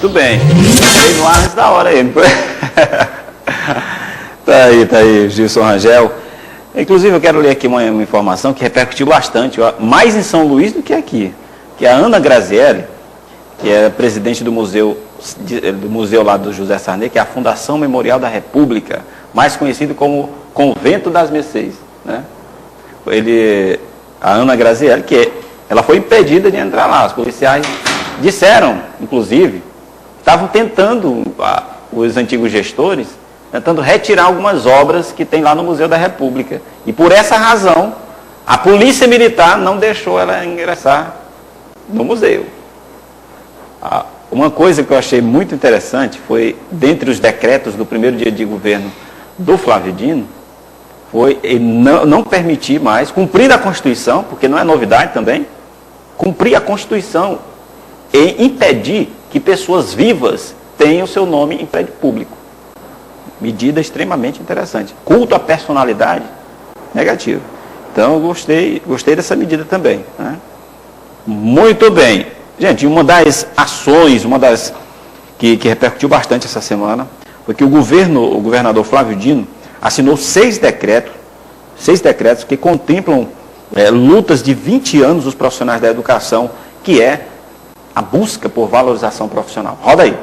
Muito bem. Fez lá antes da hora aí. Tá aí, Gilson Rangel. Inclusive, eu quero ler aqui uma informação que repercutiu bastante, mais em São Luís do que aqui, que a Ana Grazielli, que é presidente do museu lá do José Sarney, que é a Fundação Memorial da República, mais conhecido como Convento das Mercês, né? A Ana Grazielli, ela foi impedida de entrar lá. Os policiais disseram, inclusive, estavam tentando, os antigos gestores, tentando retirar algumas obras que tem lá no Museu da República. E por essa razão, a Polícia Militar não deixou ela ingressar no museu. Uma coisa que eu achei muito interessante foi, dentre os decretos do primeiro dia de governo do Flávio Dino, foi ele não permitir mais, cumprir a Constituição, porque não é novidade também, cumprir a Constituição e impedir que pessoas vivas tenham o seu nome em prédio público. Medida extremamente interessante. Culto à personalidade, negativo. Então, eu gostei dessa medida também, né? Muito bem. Gente, uma das ações, que repercutiu bastante essa semana, foi que o governador Flávio Dino assinou 6 decretos que contemplam lutas de 20 anos dos profissionais da educação, que é a busca por valorização profissional. Roda aí.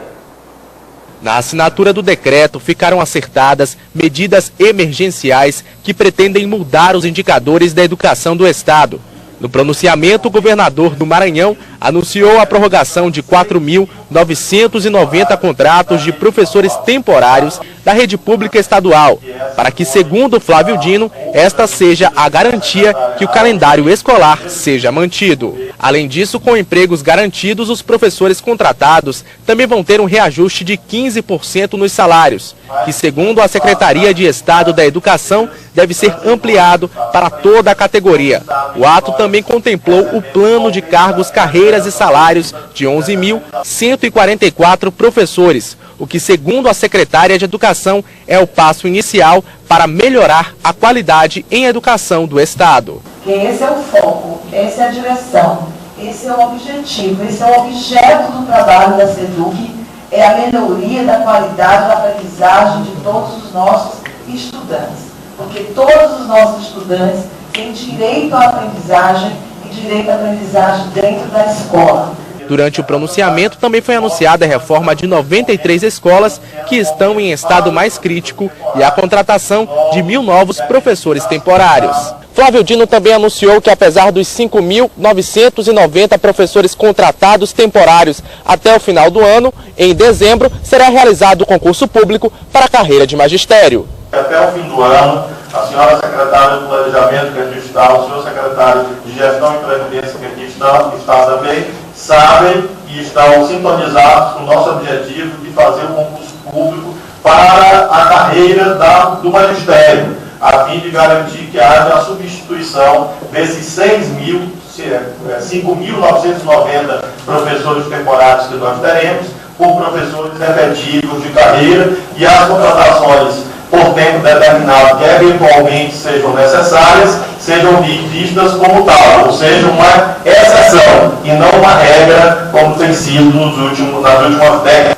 Na assinatura do decreto ficaram acertadas medidas emergenciais que pretendem mudar os indicadores da educação do Estado. No pronunciamento, o governador do Maranhão anunciou a prorrogação de 4.990 contratos de professores temporários da rede pública estadual, para que, segundo Flávio Dino, esta seja a garantia que o calendário escolar seja mantido. Além disso, com empregos garantidos, os professores contratados também vão ter um reajuste de 15% nos salários, que, segundo a Secretaria de Estado da Educação, deve ser ampliado para toda a categoria. O ato também contemplou o plano de cargos, carreiras e salários de 11.144 professores, o que, segundo a secretária de Educação, é o passo inicial para melhorar a qualidade em educação do Estado. Esse é o foco, essa é a direção, esse é o objetivo, esse é o objeto do trabalho da SEDUC, é a melhoria da qualidade da aprendizagem de todos os nossos estudantes. Porque todos os nossos estudantes têm direito à aprendizagem e direito à aprendizagem dentro da escola. Durante o pronunciamento também foi anunciada a reforma de 93 escolas que estão em estado mais crítico e a contratação de 1.000 novos professores temporários. Flávio Dino também anunciou que, apesar dos 5.990 professores contratados temporários até o final do ano, em dezembro será realizado o concurso público para a carreira de magistério. Até o fim do ano, a senhora secretária do Planejamento que aqui está, o senhor secretário de Gestão e Previdência que aqui está também, sabem e estão sintonizados com o nosso objetivo de fazer o concurso público para a carreira do magistério, a fim de garantir que haja a substituição desses 5.990 professores temporários que nós teremos por professores efetivos de carreira, e as contratações por tempo determinado que eventualmente sejam necessárias, sejam vistas como tal, ou seja, uma exceção e não uma regra como tem sido nas últimas décadas.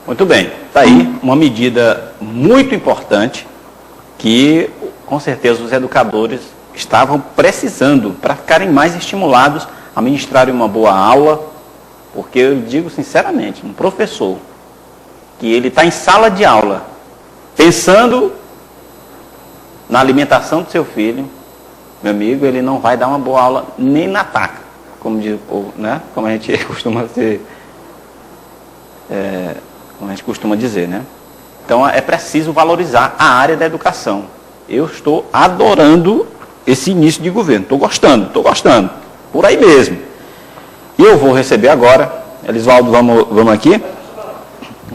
Muito bem, está aí uma medida muito importante que, com certeza, os educadores estavam precisando para ficarem mais estimulados a ministrarem uma boa aula, porque eu digo sinceramente, um professor que ele está em sala de aula, pensando na alimentação do seu filho, meu amigo, ele não vai dar uma boa aula nem na taca, como diz o povo, né? Como a gente costuma dizer, né? Então é preciso valorizar a área da educação. Eu estou adorando esse início de governo, estou gostando, por aí mesmo. E eu vou receber agora, Elisvaldo, vamos aqui?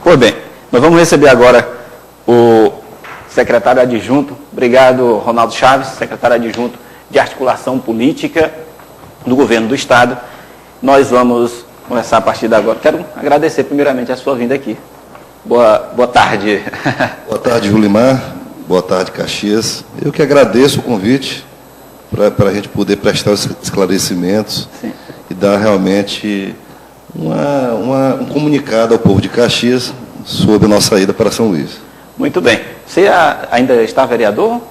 Pois bem, nós vamos receber agora o secretário adjunto, obrigado Ronaldo Chaves, secretário adjunto de Articulação Política do Governo do Estado. Nós vamos começar a partir de agora. Quero agradecer primeiramente a sua vinda aqui. Boa tarde. Boa tarde, Julimar. Boa tarde, Caxias. Eu que agradeço o convite para a gente poder prestar os esclarecimentos. Sim. E dar realmente um comunicado ao povo de Caxias sobre a nossa ida para São Luís. Muito bem. Você ainda está vereador?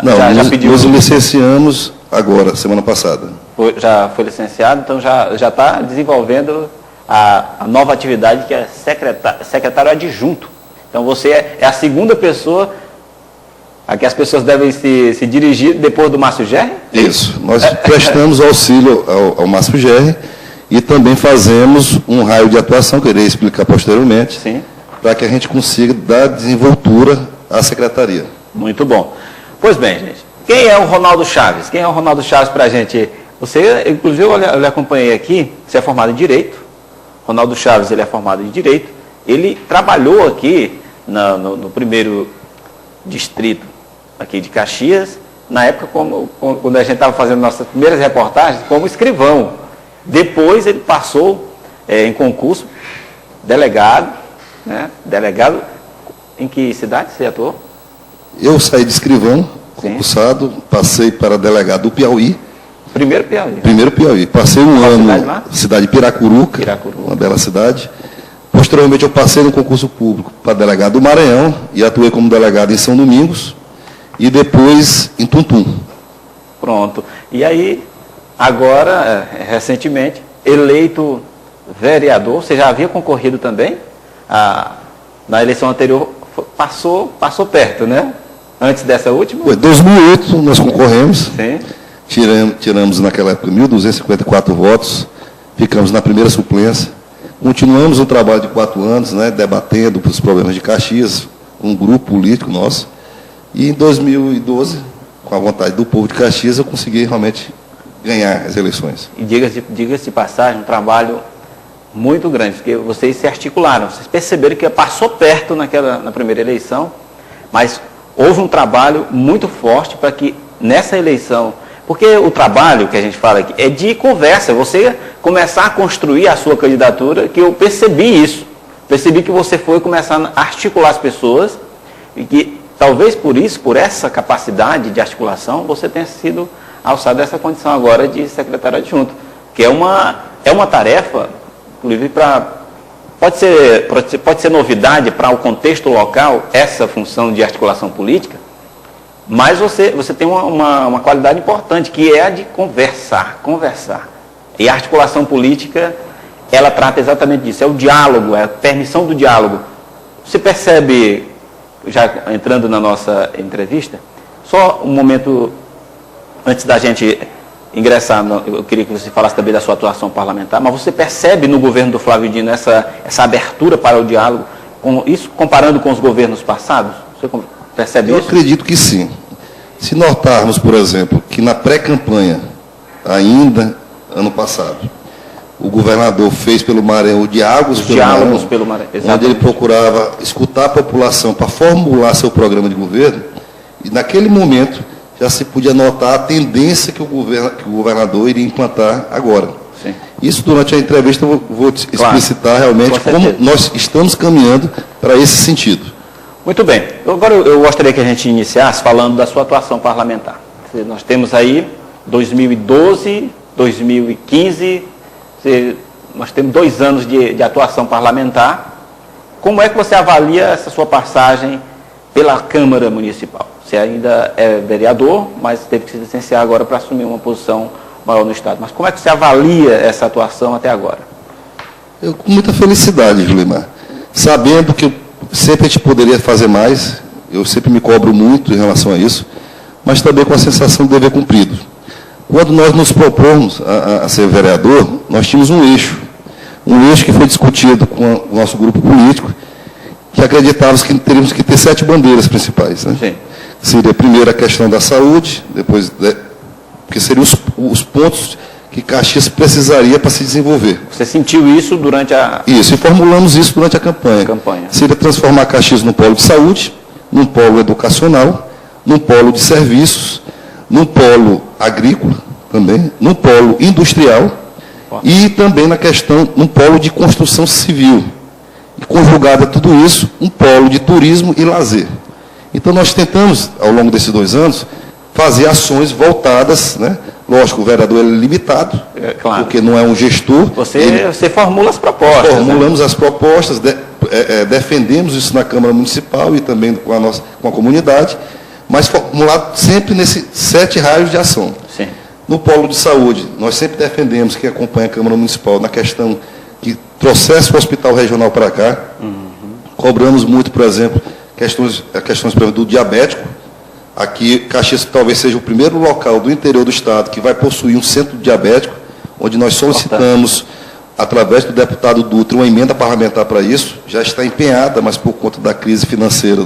Não, já pediu... nós licenciamos agora, semana passada. Já foi licenciado, então já está desenvolvendo a nova atividade que é secretário adjunto. Então você é a segunda pessoa a que as pessoas devem se dirigir depois do Márcio Gerri? Isso. Nós prestamos auxílio ao Márcio Gerri e também fazemos um raio de atuação, que eu irei explicar posteriormente, para que a gente consiga dar desenvoltura à secretaria. Muito bom. Pois bem, gente, quem é o Ronaldo Chaves? Quem é o Ronaldo Chaves para a gente? Você, inclusive, eu lhe acompanhei aqui, você é formado em Direito. Ronaldo Chaves, ele é formado em Direito. Ele trabalhou aqui no primeiro distrito aqui de Caxias, na época, quando a gente estava fazendo nossas primeiras reportagens, como escrivão. Depois ele passou em concurso, delegado, né? Delegado, em que cidade você atuou? Eu saí de escrivão, concursado, passei para delegado do Piauí. Primeiro Piauí. Primeiro Piauí. Passei um ano, cidade de Piracuruca, uma bela cidade. Posteriormente eu passei no concurso público para delegado do Maranhão e atuei como delegado em São Domingos e depois em Tuntum. Pronto. E aí, agora, recentemente, eleito vereador, você já havia concorrido também? Na eleição anterior, passou perto, né? Antes dessa última? Em 2008 nós concorremos. Sim. Tiramos naquela época 1.254 votos, ficamos na primeira suplência. Continuamos um trabalho de 4 anos, né, debatendo os problemas de Caxias, um grupo político nosso. E em 2012, com a vontade do povo de Caxias, eu consegui realmente ganhar as eleições. E diga-se de passagem, um trabalho muito grande, porque vocês se articularam, vocês perceberam que passou perto na primeira eleição, mas houve um trabalho muito forte para que nessa eleição, porque o trabalho que a gente fala aqui é de conversa, você começar a construir a sua candidatura, que eu percebi isso, percebi que você foi começar a articular as pessoas e que talvez por essa capacidade de articulação, você tenha sido alçado dessa condição agora de secretário adjunto, que é uma tarefa, inclusive pode ser novidade para o contexto local, essa função de articulação política, mas você tem uma qualidade importante, que é a de conversar. E a articulação política, ela trata exatamente disso, é o diálogo, é a permissão do diálogo. Você percebe, já entrando na nossa entrevista, só um momento antes da gente ingressar, eu queria que você falasse também da sua atuação parlamentar, mas você percebe no governo do Flávio Dino essa abertura para o diálogo, isso comparando com os governos passados? Você percebe isso? Eu acredito que sim. Se notarmos, por exemplo, que na pré-campanha, ainda ano passado, o governador fez pelo Maranhão o Diálogos pelo Maranhão, onde ele procurava escutar a população para formular seu programa de governo, e naquele momento já se podia notar a tendência que o governador iria implantar agora. Sim. Isso, durante a entrevista, eu vou explicitar realmente como nós estamos caminhando para esse sentido. Muito bem. Agora eu gostaria que a gente iniciasse falando da sua atuação parlamentar. Nós temos aí 2012, 2015, nós temos 2 anos de atuação parlamentar. Como é que você avalia essa sua passagem pela Câmara Municipal? Você ainda é vereador, mas teve que se licenciar agora para assumir uma posição maior no Estado. Mas como é que você avalia essa atuação até agora? Eu, com muita felicidade, Julimar. Sabendo que sempre a gente poderia fazer mais, eu sempre me cobro muito em relação a isso, mas também com a sensação de dever cumprido. Quando nós nos propomos a ser vereador, nós tínhamos um eixo que foi discutido com o nosso grupo político, que acreditávamos que teríamos que ter 7 bandeiras principais. Né? Sim. Seria primeiro a questão da saúde, depois, porque seriam os pontos que Caxias precisaria para se desenvolver. Você sentiu isso durante a... Isso, e formulamos isso durante a campanha. Seria transformar Caxias num polo de saúde, num polo educacional, num polo de serviços, num polo agrícola também, num polo industrial e também num polo de construção civil. E conjugado a tudo isso, um polo de turismo e lazer. Então nós tentamos, ao longo desses 2 anos, fazer ações voltadas, né, Lógico, o vereador é limitado, claro, porque não é um gestor. Você formula as propostas. Formulamos, né, as propostas, defendemos isso na Câmara Municipal e também com a comunidade, mas formulado sempre nesses 7 raios de ação. Sim. No polo de saúde, nós sempre defendemos, quem acompanha a Câmara Municipal, na questão que trouxesse o hospital regional para cá. Cobramos muito, por exemplo, questões por exemplo, do diabético. Aqui, Caxias talvez seja o primeiro local do interior do estado que vai possuir um centro diabético, onde nós solicitamos, através do deputado Dutra, uma emenda parlamentar para isso. Já está empenhada, mas por conta da crise financeira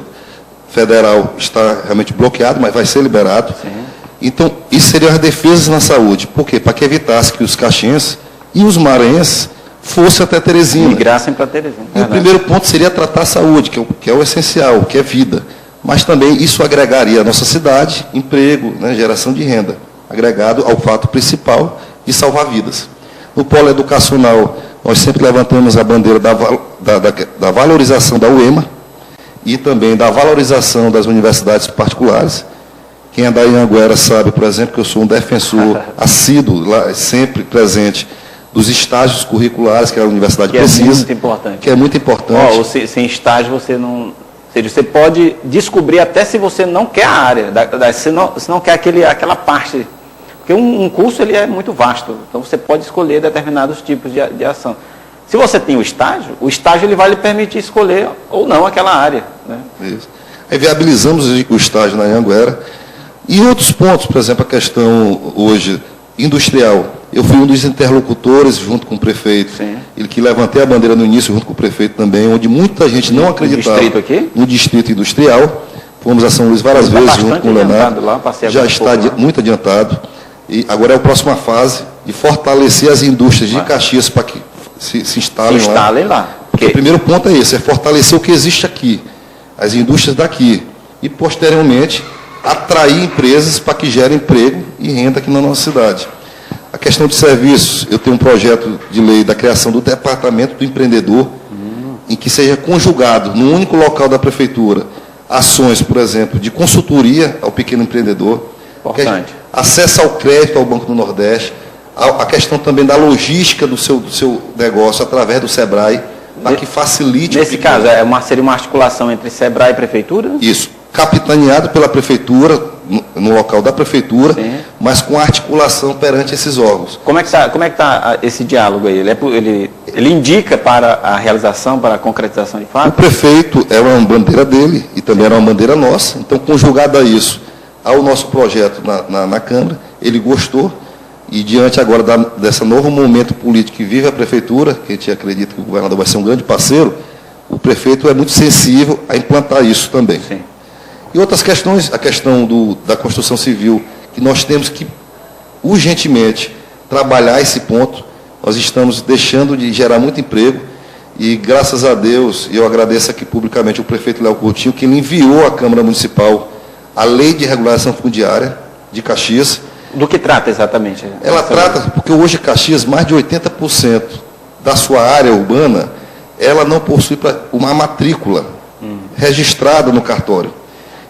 federal está realmente bloqueado, mas vai ser liberado. Sim. Então, isso seriam as defesas na saúde. Por quê? Para que evitasse que os caxienses e os maranhenses fossem até Teresina. Migrassem para Teresina. E o primeiro ponto seria tratar a saúde, que é o essencial, que é vida. Mas também isso agregaria à nossa cidade emprego, né, geração de renda, agregado ao fato principal de salvar vidas. No polo educacional, nós sempre levantamos a bandeira da valorização da UEMA e também da valorização das universidades particulares. Quem é da Anhanguera sabe, por exemplo, que eu sou um defensor assíduo, lá, sempre presente, dos estágios curriculares que a universidade precisa. É muito importante. Que é muito importante. Sem estágio você não... Ou seja, você pode descobrir até se você não quer a área, se não quer aquela parte. Porque um curso ele é muito vasto, então você pode escolher determinados tipos de ação. Se você tem o estágio ele vai lhe permitir escolher ou não aquela área. Né? Isso. Aí viabilizamos o estágio na Anhanguera. E outros pontos, por exemplo, a questão hoje industrial. Eu fui um dos interlocutores junto com o prefeito. Sim. Ele que levantei a bandeira no início junto com o prefeito também, onde muita gente não acreditava. No distrito aqui? No distrito industrial. Fomos a São Luís várias vezes junto com o Leonardo. Já está muito adiantado. E agora é a próxima fase de fortalecer as indústrias de Caxias para que se instalem lá. Porque o primeiro ponto é esse, é fortalecer o que existe aqui, as indústrias daqui. E, posteriormente, atrair empresas para que gerem emprego e renda aqui na nossa cidade. A questão de serviços, eu tenho um projeto de lei da criação do Departamento do Empreendedor, em que seja conjugado, no único local da Prefeitura, ações, por exemplo, de consultoria ao pequeno empreendedor, acesso ao crédito ao Banco do Nordeste, a questão também da logística do seu negócio através do SEBRAE, para que facilite... Nesse caso, seria uma articulação entre SEBRAE e Prefeitura? Isso, capitaneado pela Prefeitura, no local da Prefeitura, sim, mas com articulação perante esses órgãos. Como é que está esse diálogo aí? Ele indica para a realização, para a concretização de fato? O prefeito é uma bandeira dele e também era uma bandeira nossa. Então, conjugado a isso, ao nosso projeto na Câmara, ele gostou e diante agora desse novo momento político que vive a Prefeitura, que a gente acredita que o governador vai ser um grande parceiro, o prefeito é muito sensível a implantar isso também. Sim. E outras questões, a questão da construção civil, que nós temos que urgentemente trabalhar esse ponto. Nós estamos deixando de gerar muito emprego e, graças a Deus, eu agradeço aqui publicamente o prefeito Léo Coutinho, que ele enviou à Câmara Municipal a Lei de Regulação Fundiária de Caxias. Do que trata exatamente? Ela trata, porque hoje Caxias, mais de 80% da sua área urbana, ela não possui uma matrícula registrada no cartório.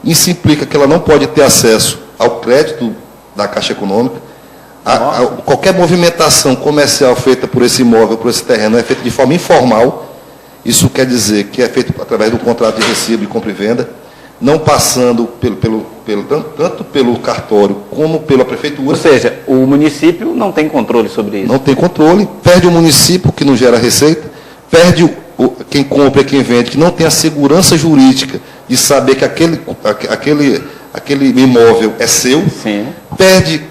Isso implica que ela não pode ter acesso ao crédito da Caixa Econômica. Qualquer movimentação comercial feita por esse imóvel, por esse terreno, é feita de forma informal. Isso quer dizer que é feito através do contrato de recibo de compra e venda, não passando tanto pelo cartório como pela Prefeitura. Ou seja, o município não tem controle sobre isso. Não tem controle, perde o município, que não gera receita, perde quem compra e quem vende, que não tem a segurança jurídica de saber que aquele imóvel é seu. Sim. Perde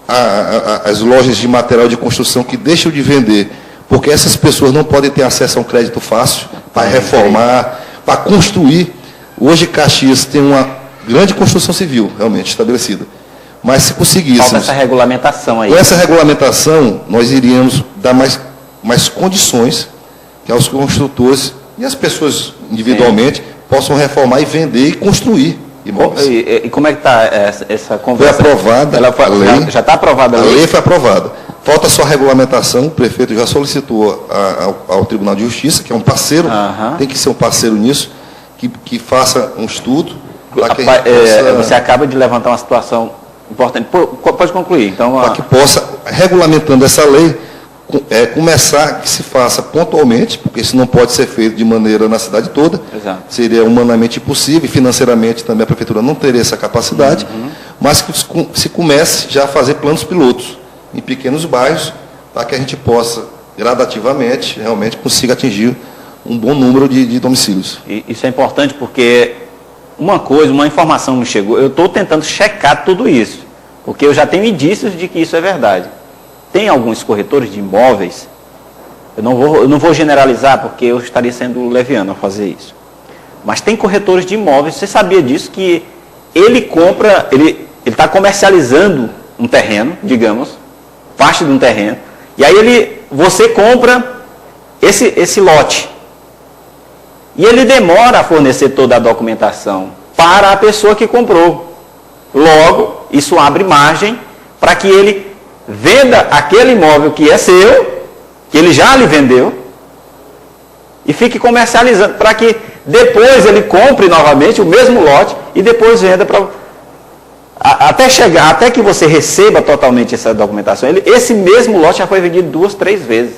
as lojas de material de construção que deixam de vender, porque essas pessoas não podem ter acesso a um crédito fácil para reformar, para construir. Hoje Caxias tem uma grande construção civil, realmente, estabelecida. Mas se conseguíssemos... Falta essa regulamentação aí. Com essa regulamentação, nós iríamos dar mais condições que aos construtores e as pessoas individualmente possam reformar e vender e construir imóveis. E como é que está essa conversa? Foi aprovada a lei. Já está aprovada a lei? A lei foi aprovada. Falta só a regulamentação, o prefeito já solicitou ao Tribunal de Justiça, que é um parceiro, tem que ser um parceiro nisso, que faça um estudo. Você acaba de levantar uma situação Importante. Pode concluir. Então, para que possa, regulamentando essa lei, começar que se faça pontualmente, porque isso não pode ser feito de maneira na cidade toda. Exato. Seria humanamente impossível, e financeiramente também a prefeitura não teria essa capacidade, mas que se comece já a fazer planos pilotos em pequenos bairros, para que a gente possa, gradativamente, realmente consiga atingir um bom número de domicílios. E isso é importante porque uma informação me chegou, eu estou tentando checar tudo isso, porque eu já tenho indícios de que isso é verdade. Tem alguns corretores de imóveis, eu não vou generalizar porque eu estaria sendo leviano ao fazer isso, mas tem corretores de imóveis, você sabia disso, que ele está comercializando um terreno, digamos, parte de um terreno, e aí você compra esse lote, e ele demora a fornecer toda a documentação para a pessoa que comprou. Logo, isso abre margem para que ele venda aquele imóvel que é seu, que ele já lhe vendeu, e fique comercializando, para que depois ele compre novamente o mesmo lote e depois venda para... Até que você receba totalmente essa documentação, esse mesmo lote já foi vendido 2, 3 vezes.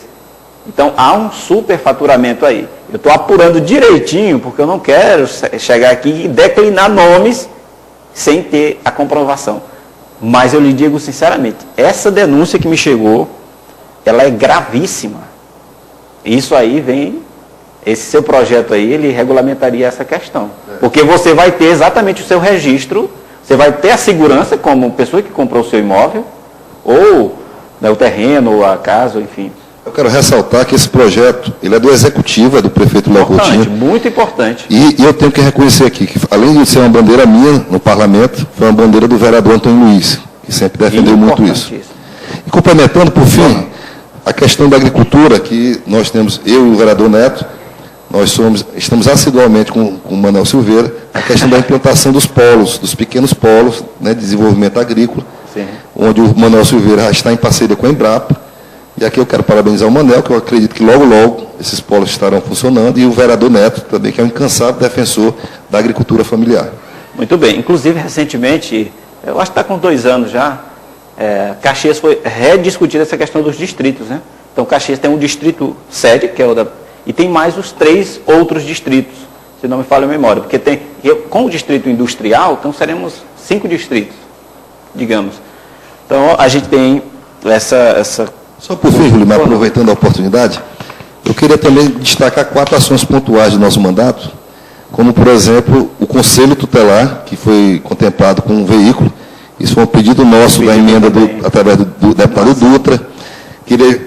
Então, há um superfaturamento aí. Eu estou apurando direitinho, porque eu não quero chegar aqui e declinar nomes sem ter a comprovação. Mas eu lhe digo sinceramente, essa denúncia que me chegou, ela é gravíssima. Isso aí esse seu projeto aí, ele regulamentaria essa questão. Porque você vai ter exatamente o seu registro, você vai ter a segurança como pessoa que comprou o seu imóvel, ou o terreno, ou a casa, enfim. Eu quero ressaltar que esse projeto, ele é do executivo, é do prefeito Léo Coutinho. Muito importante. E eu tenho que reconhecer aqui que, além de ser uma bandeira minha no parlamento, foi uma bandeira do vereador Antônio Luiz, que sempre defendeu muito isso. E complementando, por fim, a questão da agricultura, que nós temos, eu e o vereador Neto, estamos assiduamente com o Manuel Silveira, a questão da implantação dos polos, dos pequenos polos, né, de desenvolvimento agrícola, sim, onde o Manuel Silveira já está em parceria com a Embrapa. E aqui eu quero parabenizar o Manel, que eu acredito que logo, logo, esses polos estarão funcionando, e o vereador Neto também, que é um incansável defensor da agricultura familiar. Muito bem. Inclusive, recentemente, eu acho que está com 2 anos já, Caxias foi rediscutida essa questão dos distritos, né? Então, Caxias tem um distrito sede, que é o e tem mais os 3 outros distritos, se não me falha a memória, porque com o distrito industrial, então seremos 5 distritos, digamos. Então, a gente tem essa Só por fim, Julimar, aproveitando a oportunidade, eu queria também destacar 4 ações pontuais do nosso mandato, como, por exemplo, o Conselho Tutelar, que foi contemplado com um veículo. Isso foi um pedido nosso da emenda através do deputado Dutra. Queria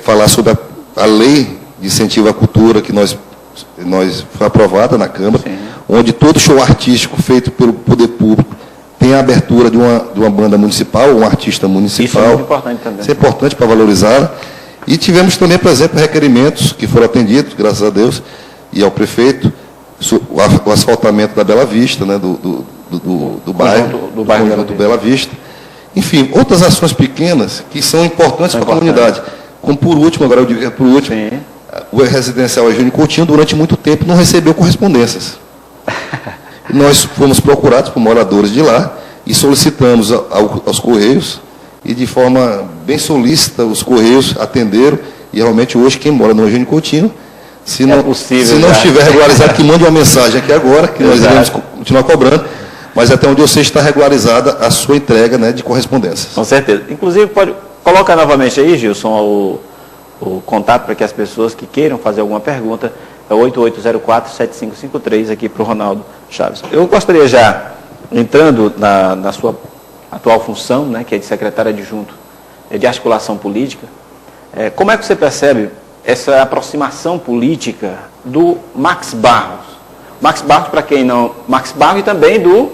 falar sobre a lei de incentivo à cultura que foi aprovada na Câmara, sim, onde todo show artístico feito pelo poder público tem a abertura de uma banda municipal, um artista municipal. Isso é muito importante também. Isso é importante para valorizar. E tivemos também, por exemplo, requerimentos que foram atendidos, graças a Deus, e ao prefeito, o asfaltamento da Bela Vista, né, do bairro, do bairro do Bela Vista. Enfim, outras ações pequenas que são importantes para a comunidade. Como por último, agora eu digo que é por último, sim, o residencial Eugênio Coutinho, durante muito tempo, não recebeu correspondências. Nós fomos procurados por moradores de lá e solicitamos aos Correios, e de forma bem solícita os Correios atenderam, e realmente hoje quem mora no Eugênio Coutinho, se não estiver regularizado, que mande uma mensagem aqui agora, que nós iremos continuar cobrando, mas até onde eu sei está regularizada a sua entrega, né, de correspondências. Com certeza. Inclusive, coloca novamente aí, Gilson, o contato para que as pessoas que queiram fazer alguma pergunta, é 8804-7553 aqui para o Ronaldo Chaves. Eu gostaria já, entrando na sua atual função, né, que é de secretário adjunto de articulação política, como é que você percebe essa aproximação política do Max Barros? Max Barros, para quem não... Max Barros e também do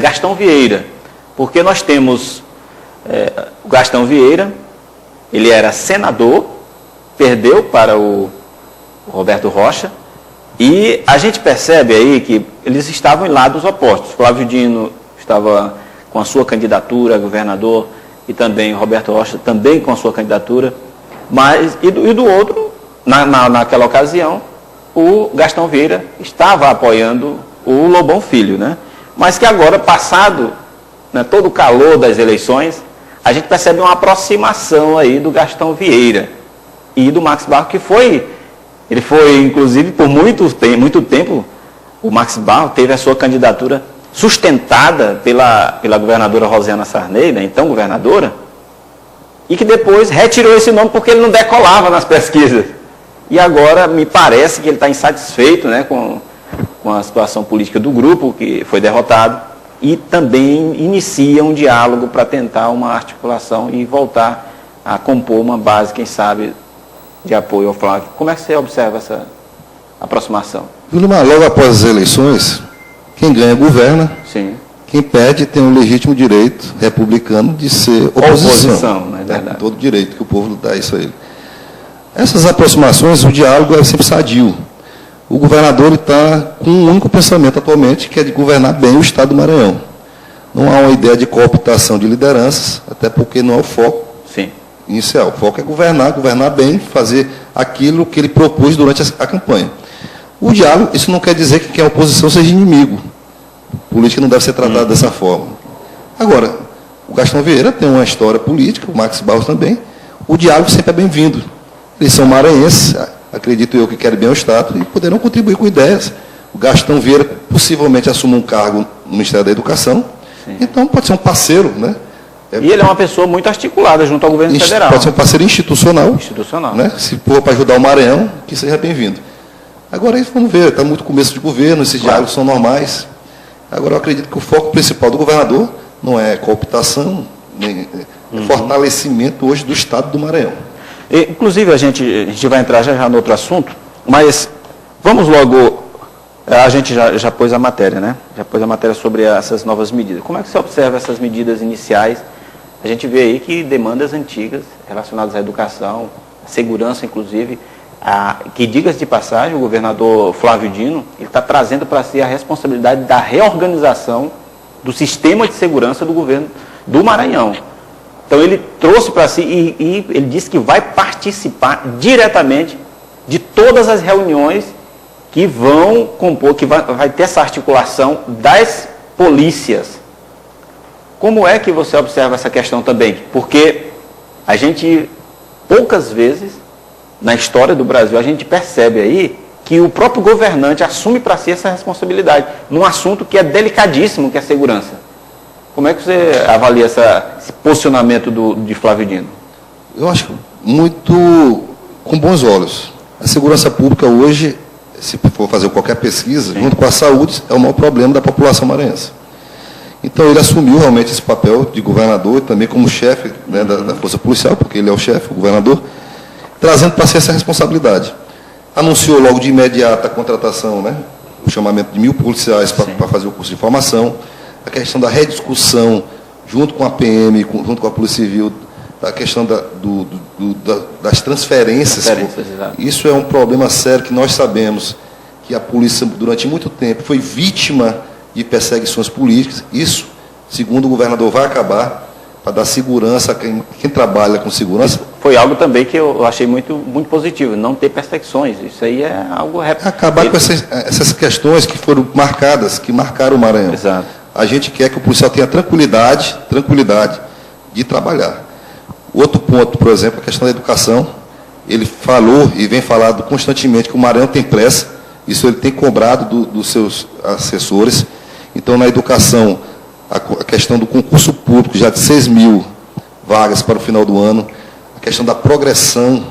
Gastão Vieira, porque nós temos o Gastão Vieira, ele era senador, perdeu para o Roberto Rocha, e a gente percebe aí que eles estavam em lados opostos. Flávio Dino estava com a sua candidatura a governador, e também o Roberto Rocha também com a sua candidatura, mas, e do outro, naquela ocasião, o Gastão Vieira estava apoiando o Lobão Filho, né? Mas que agora, passado né, todo o calor das eleições, a gente percebe uma aproximação aí do Gastão Vieira e do Max Barros, ele foi, inclusive, por muito tempo, o Max Barros teve a sua candidatura sustentada pela governadora Rosiana Sarney, né, então governadora, e que depois retirou esse nome porque ele não decolava nas pesquisas. E agora me parece que ele está insatisfeito, né, com a situação política do grupo, que foi derrotado, e também inicia um diálogo para tentar uma articulação e voltar a compor uma base, quem sabe, de apoio ao Flávio. Como é que você observa essa aproximação? Vilmar, logo após as eleições, quem ganha governa, Sim. Quem perde tem um legítimo direito republicano de ser oposição. Não é verdade? Todo direito que o povo dá isso a ele. Essas aproximações, o diálogo é sempre sadio. O governador está com um único pensamento atualmente, que é de governar bem o Estado do Maranhão. Não há uma ideia de cooptação de lideranças, até porque não é o foco inicial. O foco é governar bem, fazer aquilo que ele propôs durante a campanha. O diálogo, isso não quer dizer que quem é oposição seja inimigo. Política não deve ser tratada dessa forma. Agora, o Gastão Vieira tem uma história política, o Max Barros também. O diálogo sempre é bem-vindo. Eles são maranhenses, acredito eu, que querem bem o Estado e poderão contribuir com ideias. O Gastão Vieira possivelmente assume um cargo no Ministério da Educação. Sim. Então pode ser um parceiro, né? E ele é uma pessoa muito articulada junto ao governo federal. Pode ser um parceiro institucional. Né? Se for para ajudar o Maranhão, que seja bem-vindo. Agora, vamos ver, está muito começo de governo, esses diálogos são normais. Agora, eu acredito que o foco principal do governador não é cooptação, nem fortalecimento hoje do Estado do Maranhão. Inclusive, a gente vai entrar já no outro assunto, mas vamos logo, a gente já pôs a matéria, né? Já pôs a matéria sobre essas novas medidas. Como é que você observa essas medidas iniciais? A gente vê aí que demandas antigas relacionadas à educação, à segurança, inclusive, que, diga-se de passagem, o governador Flávio Dino, ele está trazendo para si a responsabilidade da reorganização do sistema de segurança do governo do Maranhão. Então ele trouxe para si e ele disse que vai participar diretamente de todas as reuniões que vão compor, que vai ter essa articulação das polícias. Como é que você observa essa questão também? Porque a gente, poucas vezes, na história do Brasil, a gente percebe aí que o próprio governante assume para si essa responsabilidade, num assunto que é delicadíssimo, que é a segurança. Como é que você avalia esse posicionamento de Flávio Dino? Eu acho muito com bons olhos. A segurança pública hoje, se for fazer qualquer pesquisa, junto com a saúde, é o maior problema da população maranhense. Então ele assumiu realmente esse papel de governador e também como chefe, né, da Força Policial, porque ele é o chefe, o governador, trazendo para si essa responsabilidade. Anunciou logo de imediato a contratação, né, o chamamento de 1.000 policiais para fazer o curso de formação, a questão da rediscussão junto com a PM, junto com a Polícia Civil, a questão das transferências. Isso é um problema sério que nós sabemos que a polícia, durante muito tempo, foi vítima de perseguições políticas. Isso, segundo o governador, vai acabar para dar segurança a quem trabalha com segurança. Isso foi algo também que eu achei muito, muito positivo, não ter perseguições. Isso aí é algo... Acabar com essas questões que foram marcadas, que marcaram o Maranhão. Exato. A gente quer que o policial tenha tranquilidade de trabalhar. Outro ponto, por exemplo, a questão da educação. Ele falou e vem falado constantemente que o Maranhão tem pressa. Isso ele tem cobrado dos seus assessores. Então, na educação, a questão do concurso público, já de 6.000 vagas para o final do ano. A questão da progressão,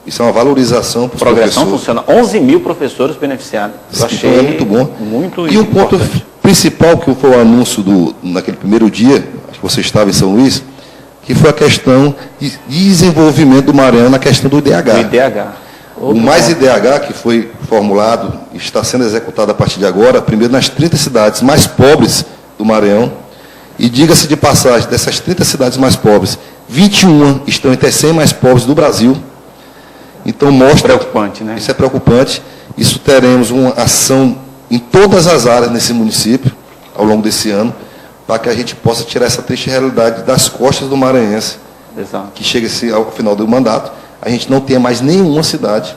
isso é uma valorização para os professores. Progressão funciona, 11.000 professores beneficiados. Eu achei então, é muito bom. Muito e um ponto principal que foi o anúncio naquele primeiro dia, acho que você estava em São Luís, que foi a questão de desenvolvimento do Maranhão na questão do IDH. O IDH. O Mais IDH, que foi formulado e está sendo executado a partir de agora, primeiro nas 30 cidades mais pobres do Maranhão. E diga-se de passagem, dessas 30 cidades mais pobres, 21 estão entre as 100 mais pobres do Brasil. Então mostra... Preocupante, né? Isso é preocupante. Isso teremos uma ação em todas as áreas nesse município, ao longo desse ano, para que a gente possa tirar essa triste realidade das costas do maranhense. Exato. Que chega ao final do mandato, a gente não tenha mais nenhuma cidade,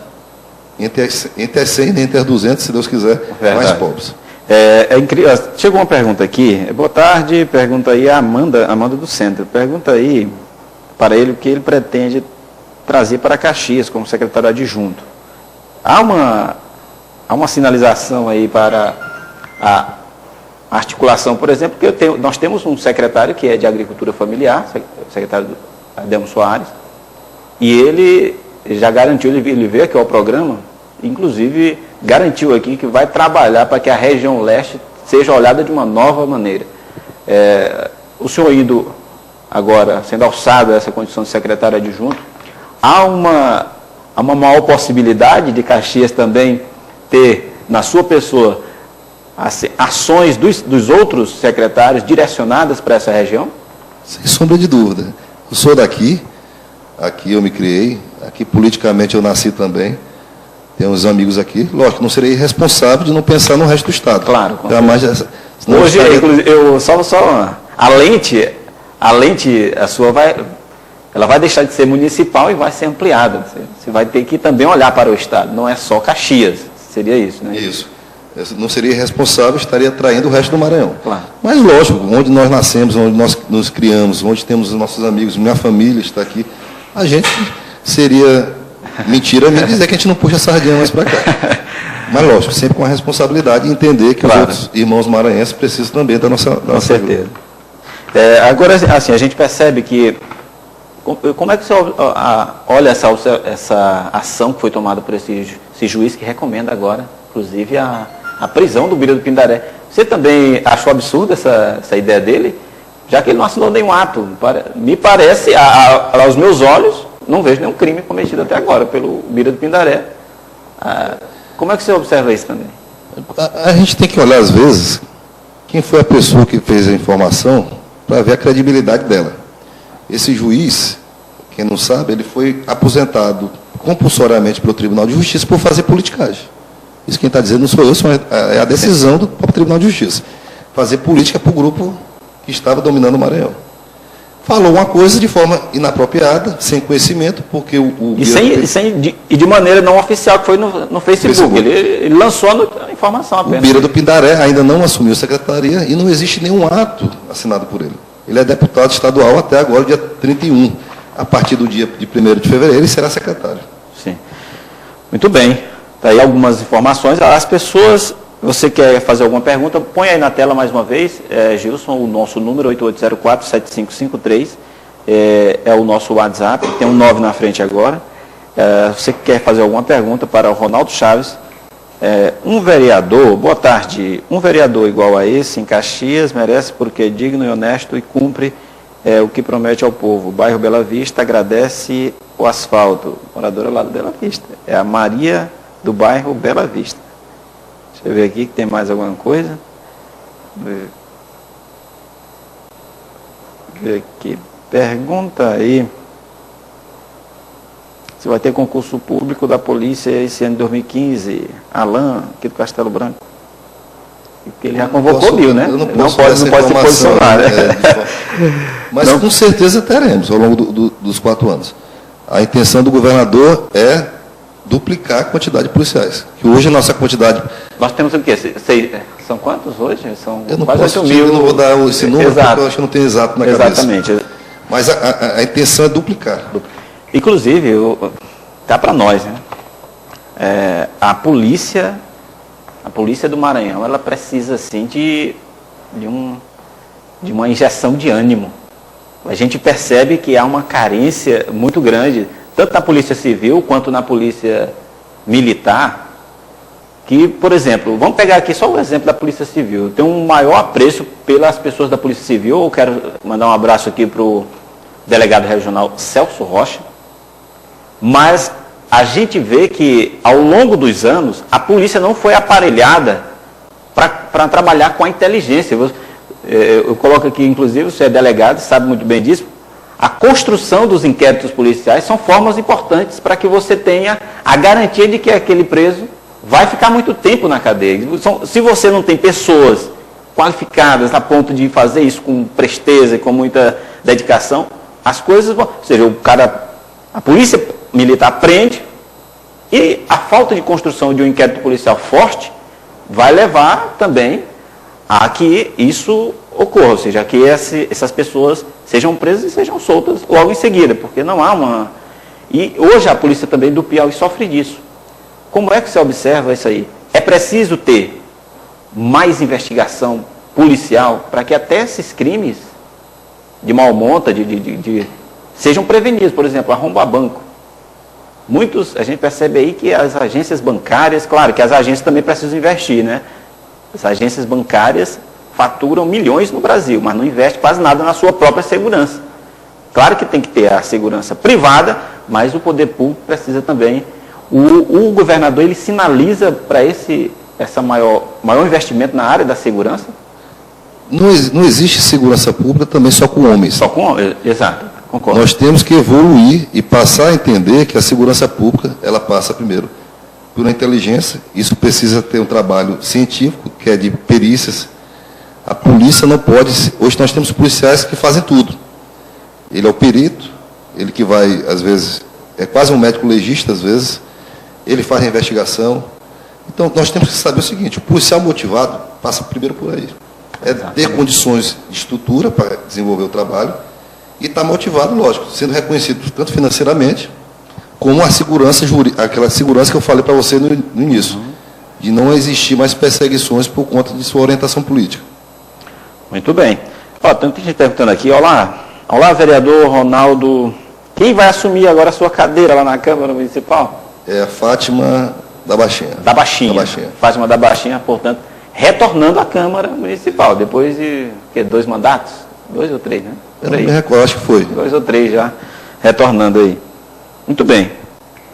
entre as 100 e entre as 200, se Deus quiser, mais pobres. É incrível. Chegou uma pergunta aqui. Boa tarde, pergunta aí a Amanda do Centro. Pergunta aí para ele o que ele pretende trazer para Caxias como secretário adjunto. Há uma sinalização aí para a articulação, por exemplo, que nós temos um secretário que é de Agricultura Familiar, o secretário Adelmo Soares, e ele já garantiu, ele veio aqui ao programa, inclusive garantiu aqui que vai trabalhar para que a região leste seja olhada de uma nova maneira. O senhor indo agora, sendo alçado a essa condição de secretário adjunto, há uma maior possibilidade de Caxias também ter, na sua pessoa, ações dos outros secretários direcionadas para essa região? Sem sombra de dúvida. Eu sou daqui, aqui eu me criei, aqui politicamente eu nasci também, tenho uns amigos aqui, lógico, não serei responsável de não pensar no resto do Estado. Claro. Hoje, eu só a lente a sua ela vai deixar de ser municipal e vai ser ampliada. Você vai ter que também olhar para o Estado, não é só Caxias, seria isso, né? Isso. Eu não seria responsável, estaria traindo o resto do Maranhão. Claro. Mas, lógico, onde nós nascemos, onde nós nos criamos, onde temos os nossos amigos, minha família está aqui, a gente seria mentira me dizer que a gente não puxa a sardinha mais para cá. Mas, lógico, sempre com a responsabilidade de entender que os outros irmãos maranhenses precisam também da nossa Com certeza. Agora, assim, a gente percebe que... Como é que você olha essa ação que foi tomada por esse juiz que recomenda agora, inclusive, a prisão do Bira do Pindaré? Você também achou absurda essa ideia dele? Já que ele não assinou nenhum ato. Me parece, aos meus olhos, não vejo nenhum crime cometido até agora pelo Bira do Pindaré. Como é que você observa isso também? A gente tem que olhar, às vezes, quem foi a pessoa que fez a informação para ver a credibilidade dela. Esse juiz, quem não sabe, ele foi aposentado compulsoriamente pelo Tribunal de Justiça por fazer politicagem. Isso quem está dizendo não sou eu, é a decisão do próprio Tribunal de Justiça. Fazer política para o grupo que estava dominando o Maranhão. Falou uma coisa de forma inapropriada, sem conhecimento, porque e de maneira não oficial, que foi no Facebook. Ele lançou a informação apenas. O Bira do Pindaré ainda não assumiu a secretaria e não existe nenhum ato assinado por ele. Ele é deputado estadual até agora, dia 31. A partir do dia de 1º de fevereiro, ele será secretário. Sim. Muito bem. Está aí algumas informações. As pessoas, você quer fazer alguma pergunta, põe aí na tela mais uma vez, Gilson, o nosso número 8804-7553, é o nosso WhatsApp, tem um 9 na frente agora. Você quer fazer alguma pergunta para o Ronaldo Chaves, um vereador, boa tarde, um vereador igual a esse em Caxias merece porque é digno e honesto e cumpre o que promete ao povo. O bairro Bela Vista agradece o asfalto. Moradora lá do Bela Vista. É a Maria do bairro Bela Vista. Deixa eu ver aqui que tem mais alguma coisa. Ver aqui. Pergunta aí se vai ter concurso público da polícia esse ano de 2015. Alain, aqui do Castelo Branco. Porque ele já convocou mil, né? Não pode se posicionar. Mas com certeza teremos ao longo dos 4 anos. A intenção do governador é duplicar a quantidade de policiais. Que hoje a nossa quantidade... Nós temos o quê? São quantos hoje? São quase 8 mil. Eu não vou dar esse número, porque eu acho que não tem exato na cabeça. Exatamente. Mas a intenção é duplicar. Inclusive, tá para nós, né? A polícia do Maranhão, ela precisa, assim, de uma injeção de ânimo. A gente percebe que há uma carência muito grande, tanto na Polícia Civil quanto na Polícia Militar, que, por exemplo, vamos pegar aqui só o exemplo da Polícia Civil. Eu tenho um maior apreço pelas pessoas da Polícia Civil. Eu quero mandar um abraço aqui para o delegado regional Celso Rocha. Mas a gente vê que, ao longo dos anos, a polícia não foi aparelhada para trabalhar com a inteligência. Eu coloco aqui, inclusive, você é delegado, sabe muito bem disso, a construção dos inquéritos policiais são formas importantes para que você tenha a garantia de que aquele preso vai ficar muito tempo na cadeia. Se você não tem pessoas qualificadas a ponto de fazer isso com presteza e com muita dedicação, as coisas vão... Ou seja, a polícia militar prende e a falta de construção de um inquérito policial forte vai levar também a que isso ocorra, ou seja, que essas pessoas sejam presas e sejam soltas logo em seguida, porque não há uma... E hoje a polícia também do Piauí sofre disso. Como é que você observa isso aí? É preciso ter mais investigação policial para que até esses crimes de mau monta, sejam prevenidos. Por exemplo, arrombar banco. A gente percebe aí que as agências bancárias, claro que as agências também precisam investir, né? As agências bancárias faturam milhões no Brasil, mas não investem quase nada na sua própria segurança. Claro que tem que ter a segurança privada, mas o poder público precisa também. O governador, ele sinaliza para essa maior investimento na área da segurança? Não existe segurança pública também só com homens. Só com homens, exato, concordo. Nós temos que evoluir e passar a entender que a segurança pública, ela passa primeiro por uma inteligência, isso precisa ter um trabalho científico, que é de perícias. A polícia não pode... Hoje nós temos policiais que fazem tudo. Ele é o perito, ele que vai, às vezes, é quase um médico legista, às vezes, ele faz a investigação. Então, nós temos que saber o seguinte, o policial motivado passa primeiro por aí. É ter condições de estrutura para desenvolver o trabalho e estar motivado, lógico, sendo reconhecido tanto financeiramente, como a segurança aquela segurança que eu falei para você no início, de não existir mais perseguições por conta de sua orientação política. Muito bem. Ó, tem gente perguntando aqui, olá, vereador Ronaldo, quem vai assumir agora a sua cadeira lá na Câmara Municipal? É a Fátima da Baixinha. Da Baixinha. Fátima da Baixinha, portanto, retornando à Câmara Municipal, depois de 2 mandatos? 2 ou 3, né? Eu não me recordo, acho que foi. 2 ou 3 já, retornando aí. Muito bem.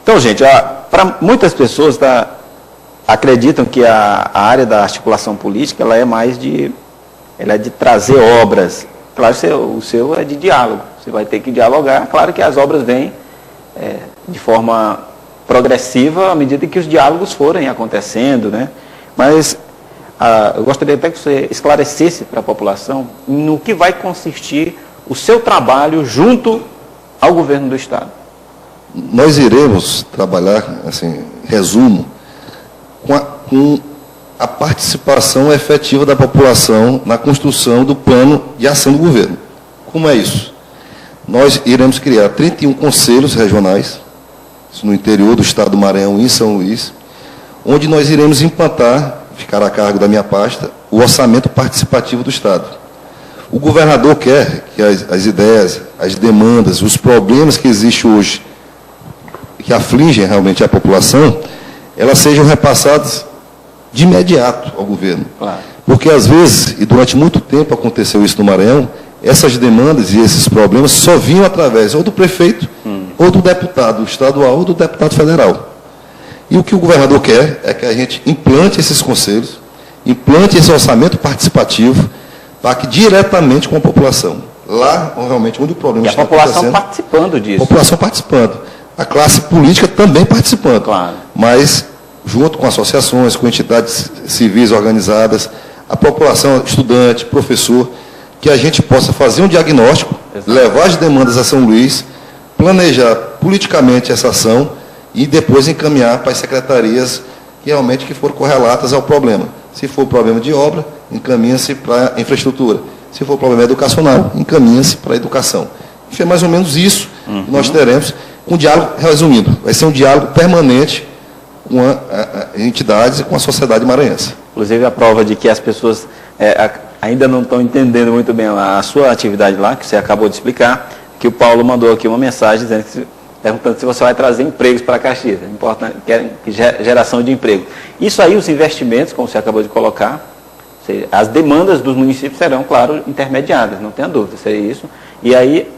Então, gente, para muitas pessoas acreditam que a área da articulação política ela é mais de trazer obras. Claro, o seu é de diálogo. Você vai ter que dialogar. Claro que as obras vêm de forma progressiva à medida que os diálogos forem acontecendo, né? Mas eu gostaria até que você esclarecesse para a população no que vai consistir o seu trabalho junto ao governo do Estado. Nós iremos trabalhar, assim, resumo, com a participação efetiva da população na construção do plano de ação do governo. Como é isso? Nós iremos criar 31 conselhos regionais, no interior do estado do Maranhão e em São Luís, onde nós iremos implantar, ficar a cargo da minha pasta, o orçamento participativo do Estado. O governador quer que as ideias, as demandas, os problemas que existem hoje, que afligem realmente a população, elas sejam repassadas de imediato ao governo. Claro. Porque, às vezes, e durante muito tempo aconteceu isso no Maranhão, essas demandas e esses problemas só vinham através ou do prefeito, ou do deputado estadual, ou do deputado federal. E o que o governador quer é que a gente implante esses conselhos, implante esse orçamento participativo, para que diretamente com a população. Lá, realmente, onde o problema está acontecendo. E a população participando disso. A população participando. A classe política também participando. Claro. Mas, junto com associações, com entidades civis organizadas, a população, estudante, professor, que a gente possa fazer um diagnóstico, levar as demandas a São Luís, planejar politicamente essa ação e depois encaminhar para as secretarias que realmente foram correlatas ao problema. Se for problema de obra, encaminha-se para a infraestrutura. Se for problema educacional, encaminha-se para a educação. Enfim, é mais ou menos isso que nós teremos. Um diálogo, resumindo, vai ser um diálogo permanente com as entidades e com a sociedade maranhense. Inclusive a prova de que as pessoas ainda não estão entendendo muito bem a sua atividade lá, que você acabou de explicar, que o Paulo mandou aqui uma mensagem perguntando se você vai trazer empregos para Caxias. É importante, geração de emprego. Isso aí, os investimentos, como você acabou de colocar, as demandas dos municípios serão, claro, intermediadas, não tenha dúvida, seria isso. E aí,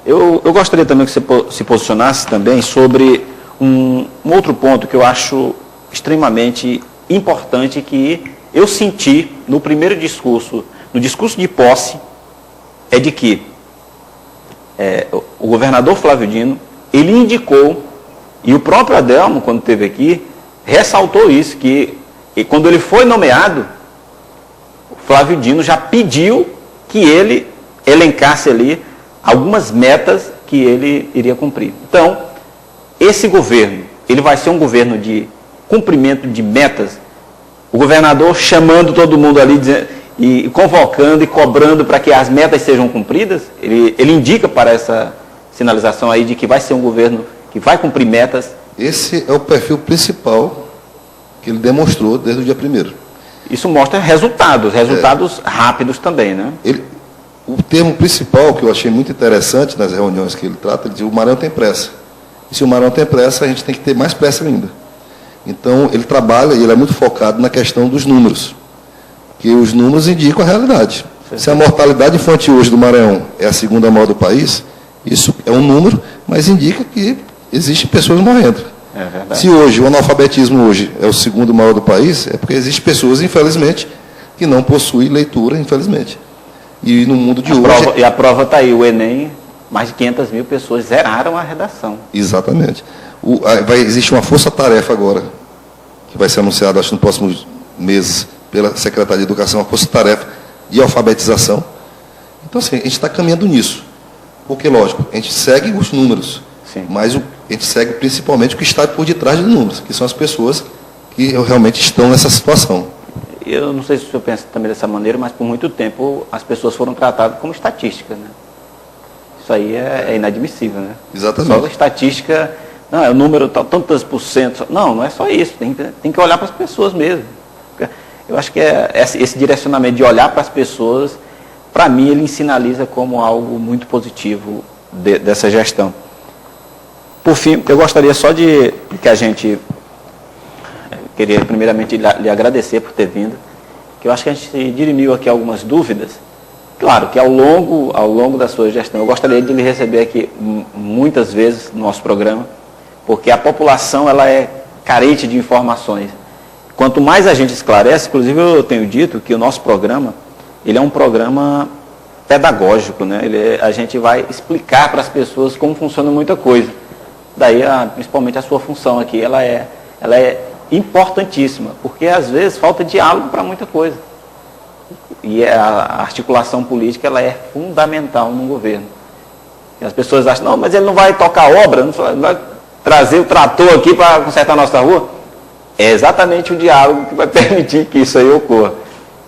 eu gostaria também que você se posicionasse também sobre um outro ponto que eu acho extremamente importante, que eu senti no primeiro discurso, no discurso de posse, é de que o governador Flávio Dino, ele indicou, e o próprio Adelmo, quando esteve aqui, ressaltou isso, que quando ele foi nomeado, o Flávio Dino já pediu que ele elencasse ali algumas metas que ele iria cumprir. Então, esse governo, ele vai ser um governo de cumprimento de metas. o governador chamando todo mundo ali, dizendo, e convocando e cobrando para que as metas sejam cumpridas? Ele indica para essa sinalização aí de que vai ser um governo que vai cumprir metas? Esse é o perfil principal que ele demonstrou desde o dia 1º. Isso mostra resultados rápidos também, né? O termo principal que eu achei muito interessante nas reuniões que ele trata, ele diz: o Maranhão tem pressa. E se o Maranhão tem pressa, a gente tem que ter mais pressa ainda. Então, ele trabalha e ele é muito focado na questão dos números, que os números indicam a realidade. Se a mortalidade infantil hoje do Maranhão é a segunda maior do país, isso é um número, mas indica que existem pessoas morrendo. É verdade. Se hoje o analfabetismo hoje é o segundo maior do país, é porque existem pessoas, infelizmente, que não possuem leitura, infelizmente. E no mundo de hoje... E a prova está aí, o Enem, mais de 500 mil pessoas zeraram a redação. Exatamente. Existe uma força-tarefa agora, que vai ser anunciada, acho, nos próximos meses, pela Secretaria de Educação, uma força-tarefa de alfabetização. Então, assim, a gente está caminhando nisso. Porque, lógico, a gente segue os números, sim, mas a gente segue principalmente o que está por detrás dos números, que são as pessoas que realmente estão nessa situação. Eu não sei se o senhor pensa também dessa maneira, mas por muito tempo as pessoas foram tratadas como estatísticas, né? Isso aí é inadmissível, né? Exatamente. Só a estatística, não, é o número tantas por cento. Não é só isso, tem que olhar para as pessoas mesmo. Eu acho que esse direcionamento de olhar para as pessoas, para mim, ele sinaliza como algo muito positivo dessa gestão. Por fim, eu gostaria só de que a gente... Queria primeiramente lhe agradecer por ter vindo, que eu acho que a gente dirimiu aqui algumas dúvidas. Claro que ao longo da sua gestão, eu gostaria de lhe receber aqui muitas vezes no nosso programa, porque a população ela é carente de informações. Quanto mais a gente esclarece, inclusive eu tenho dito que o nosso programa, ele é um programa pedagógico, né? A gente vai explicar para as pessoas como funciona muita coisa. Daí, principalmente a sua função aqui, ela é importantíssima, porque às vezes falta diálogo para muita coisa. E a articulação política ela é fundamental no governo. E as pessoas acham, não, mas ele não vai tocar obra, não vai trazer o trator aqui para consertar a nossa rua. É exatamente o diálogo que vai permitir que isso aí ocorra.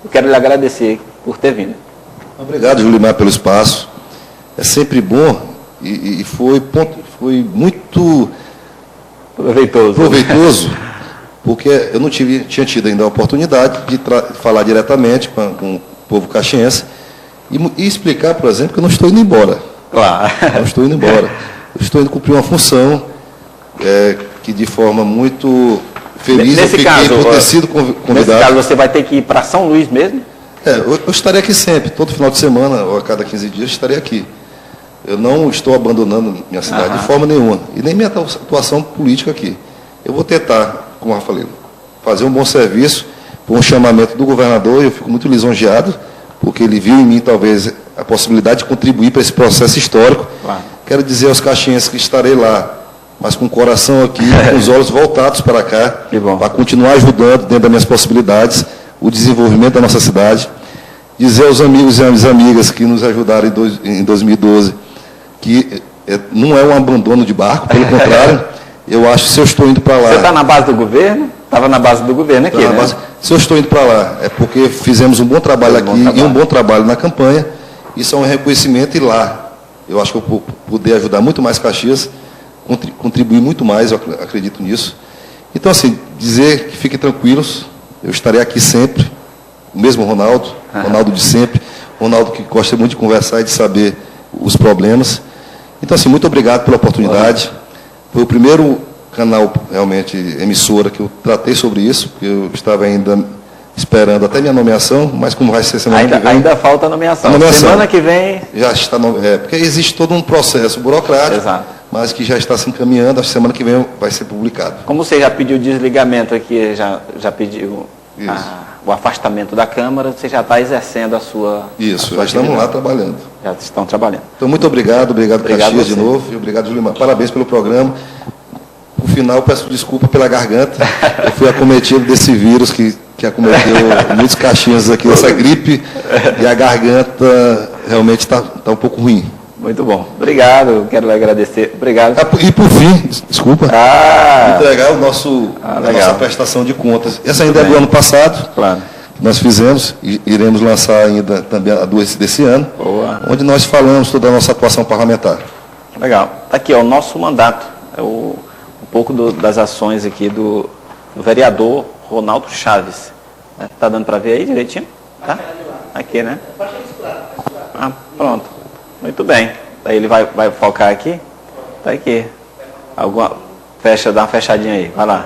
Eu quero lhe agradecer por ter vindo. Obrigado, Julimar, pelo espaço. É sempre bom e foi muito proveitoso. Porque eu não tinha tido ainda a oportunidade de falar diretamente com o povo caxiense e explicar, por exemplo, que eu não estou indo embora. Claro. Não estou indo embora. Eu estou indo cumprir uma função que, de forma muito feliz, eu fiquei por ter sido convidado. Nesse caso, você vai ter que ir para São Luís mesmo? Eu estarei aqui sempre. Todo final de semana, ou a cada 15 dias, estarei aqui. Eu não estou abandonando minha cidade de forma nenhuma. E nem minha atuação política aqui. Eu vou tentar, como eu falei, fazer um bom serviço por um chamamento do governador, e eu fico muito lisonjeado, porque ele viu em mim, talvez, a possibilidade de contribuir para esse processo histórico. Claro. Quero dizer aos caxienses que estarei lá, mas com o coração aqui, com os olhos voltados para cá, para continuar ajudando, dentro das minhas possibilidades, o desenvolvimento da nossa cidade. Dizer aos amigos e às amigas que nos ajudaram em 2012, que não é um abandono de barco, pelo contrário. Eu acho que se eu estou indo para lá... Você está na base do governo? Estava na base do governo aqui, né? Se eu estou indo para lá, é porque fizemos um bom trabalho e um bom trabalho na campanha. Isso é um reconhecimento e lá, eu acho que eu vou poder ajudar muito mais Caxias, contribuir muito mais, eu acredito nisso. Então, assim, dizer que fiquem tranquilos, eu estarei aqui sempre, o mesmo Ronaldo de sempre, Ronaldo que gosta muito de conversar e de saber os problemas. Então, assim, muito obrigado pela oportunidade. Foi o primeiro canal, realmente, emissora, que eu tratei sobre isso, porque eu estava ainda esperando até minha nomeação, mas como vai ser semana que vem... Ainda falta a nomeação. Semana que vem... Já está... porque existe todo um processo burocrático, exato, mas que já está se encaminhando, acho que semana que vem vai ser publicado. Como você já pediu desligamento aqui, já pediu o afastamento da Câmara, você já está exercendo a sua... Isso, já estamos lá trabalhando. Já estão trabalhando. Então, muito obrigado Caxias de novo, e obrigado, Julimar. Parabéns pelo programa. No final, peço desculpa pela garganta, eu fui acometido desse vírus que acometeu muitos caxienses aqui, essa gripe, e a garganta realmente está um pouco ruim. Muito bom. Obrigado, quero lhe agradecer. Obrigado. E por fim, desculpa, entregar a nossa prestação de contas. Essa ainda é do ano passado, claro. Nós fizemos, e iremos lançar ainda também a desse ano, Boa. Onde nós falamos toda a nossa atuação parlamentar. Legal. Está aqui, ó, o nosso mandato. É um pouco das ações aqui do vereador Ronaldo Chaves. Está dando para ver aí direitinho? Tá? Aqui, né? Ah, pronto. Muito bem. Daí ele vai focar aqui. Está aqui. Dá uma fechadinha aí. Vai lá.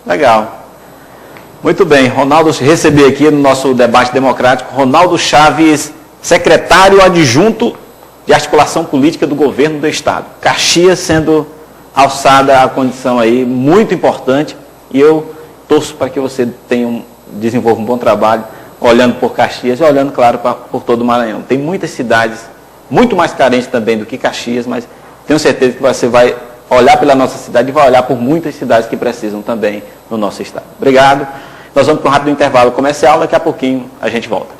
Legal. Muito bem. Ronaldo, recebi aqui no nosso debate democrático, Ronaldo Chaves, secretário adjunto de articulação política do governo do Estado. Caxias sendo alçada à condição aí muito importante, e eu torço para que você desenvolva um bom trabalho, olhando por Caxias e olhando, claro, por todo o Maranhão. Tem muitas cidades muito mais carentes também do que Caxias, mas tenho certeza que você vai olhar pela nossa cidade e vai olhar por muitas cidades que precisam também no nosso estado. Obrigado. Nós vamos para um rápido intervalo comercial, daqui a pouquinho a gente volta.